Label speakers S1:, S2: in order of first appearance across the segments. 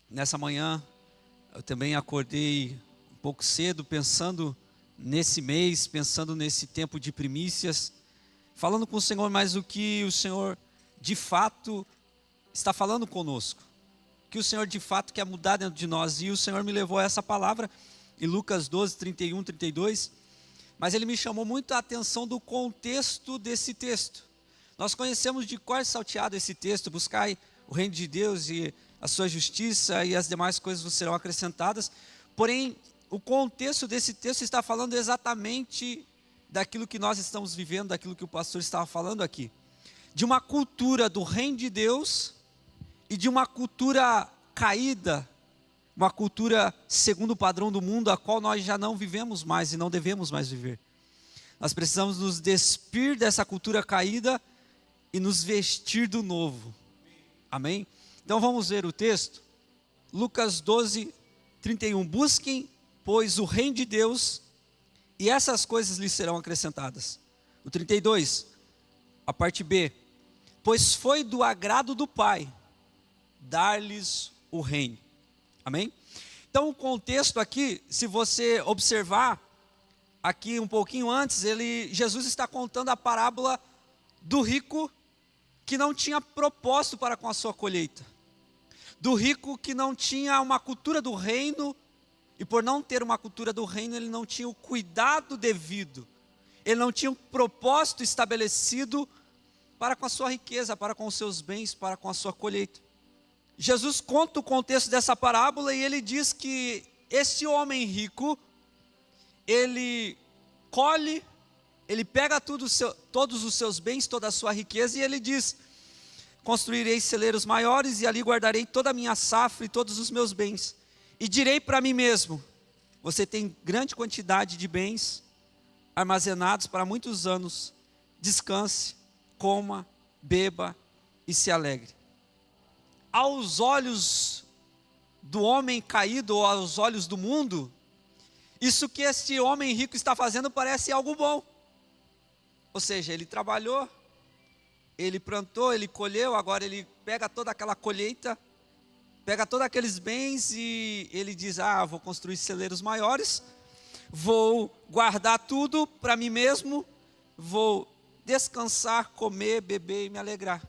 S1: Nessa manhã, eu também acordei um pouco cedo, pensando nesse mês, pensando nesse tempo de primícias, falando com o Senhor, mas o que o Senhor de fato está falando conosco, o que o Senhor de fato quer mudar dentro de nós. E o Senhor me levou a essa palavra em Lucas 12, 31, 32, mas Ele me chamou muito a atenção do contexto desse texto. Nós conhecemos de cor salteado esse texto: buscai o reino de Deus e a sua justiça, e as demais coisas vos serão acrescentadas. Porém, o contexto desse texto está falando exatamente daquilo que nós estamos vivendo, daquilo que o pastor estava falando aqui, de uma cultura do reino de Deus e de uma cultura caída, uma cultura segundo o padrão do mundo, a qual nós já não vivemos mais e não devemos mais viver. Nós precisamos nos despir dessa cultura caída e nos vestir do novo. Amém? Então vamos ver o texto. Lucas 12, 31. Busquem, pois, o reino de Deus, e essas coisas lhes serão acrescentadas. O 32, a parte B. Pois foi do agrado do Pai dar-lhes o reino. Amém? Então o contexto aqui, se você observar, aqui um pouquinho antes, Jesus está contando a parábola do rico que não tinha propósito para com a sua colheita. Do rico que não tinha uma cultura do reino, e por não ter uma cultura do reino, ele não tinha o cuidado devido, ele não tinha um propósito estabelecido para com a sua riqueza, para com os seus bens, para com a sua colheita. Jesus conta o contexto dessa parábola e ele diz que esse homem rico, ele colhe, ele pega todos os seus bens, toda a sua riqueza, e ele diz: construirei celeiros maiores e ali guardarei toda a minha safra e todos os meus bens. E direi para mim mesmo: você tem grande quantidade de bens armazenados para muitos anos, descanse, coma, beba e se alegre. Aos olhos do homem caído, ou aos olhos do mundo, isso que este homem rico está fazendo parece algo bom. Ou seja, ele trabalhou, ele plantou, ele colheu, agora ele pega toda aquela colheita, pega todos aqueles bens e ele diz: vou construir celeiros maiores, vou guardar tudo para mim mesmo, vou descansar, comer, beber e me alegrar.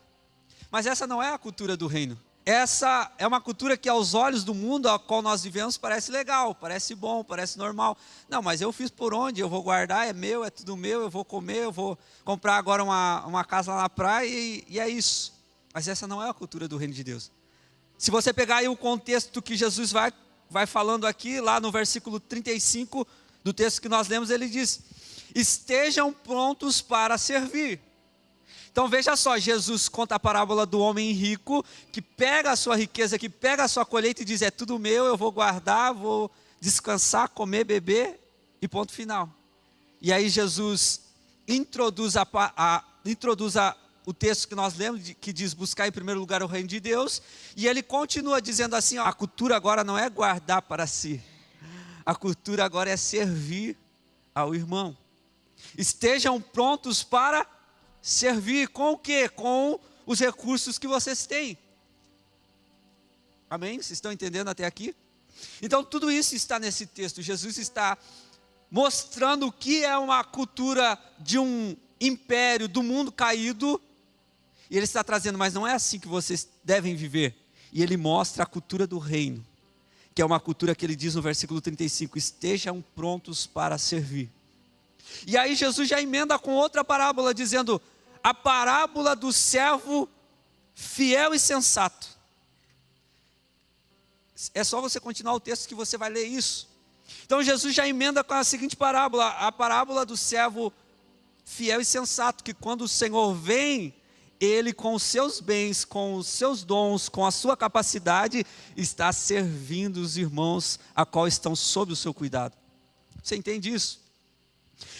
S1: Mas essa não é a cultura do reino. Essa é uma cultura que aos olhos do mundo a qual nós vivemos parece legal, parece bom, parece normal. Não, mas eu fiz por onde? Eu vou guardar, é meu, é tudo meu, eu vou comer, eu vou comprar agora uma casa lá na praia e é isso. Mas essa não é a cultura do reino de Deus. Se você pegar aí o contexto que Jesus vai falando aqui, lá no versículo 35 do texto que nós lemos, ele diz: estejam prontos para servir. Então veja só, Jesus conta a parábola do homem rico, que pega a sua riqueza, que pega a sua colheita e diz: é tudo meu, eu vou guardar, vou descansar, comer, beber e ponto final. E aí Jesus introduz o texto que nós lemos, que diz: buscar em primeiro lugar o reino de Deus, e ele continua dizendo assim: a cultura agora não é guardar para si, a cultura agora é servir ao irmão. Estejam prontos para servir. Com o quê? Com os recursos que vocês têm. Amém? Vocês estão entendendo até aqui? Então tudo isso está nesse texto. Jesus está mostrando o que é uma cultura de um império, do mundo caído, e ele está trazendo: mas não é assim que vocês devem viver. E ele mostra a cultura do reino, que é uma cultura que ele diz no versículo 35: estejam prontos para servir. E aí Jesus já emenda com outra parábola, dizendo: a parábola do servo fiel e sensato. É só você continuar o texto que você vai ler isso. Então Jesus já emenda com a seguinte parábola: a parábola do servo fiel e sensato, que quando o Senhor vem, ele com os seus bens, com os seus dons, com a sua capacidade, está servindo os irmãos a qual estão sob o seu cuidado. Você entende isso?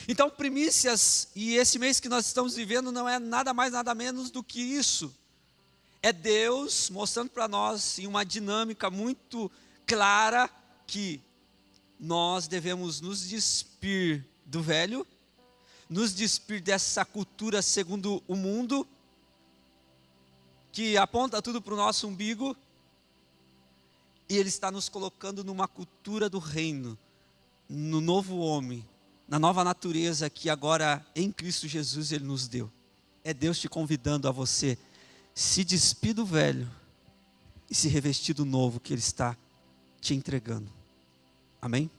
S1: Então primícias, e esse mês que nós estamos vivendo, não é nada mais, nada menos do que isso. É Deus mostrando para nós, em uma dinâmica muito clara, que nós devemos nos despir do velho, nos despir dessa cultura segundo o mundo, que aponta tudo para o nosso umbigo, E Ele está nos colocando numa cultura do reino, no novo homem, na nova natureza que agora em Cristo Jesus Ele nos deu. É Deus te convidando a você se despir do velho e se revestir do novo que Ele está te entregando. Amém?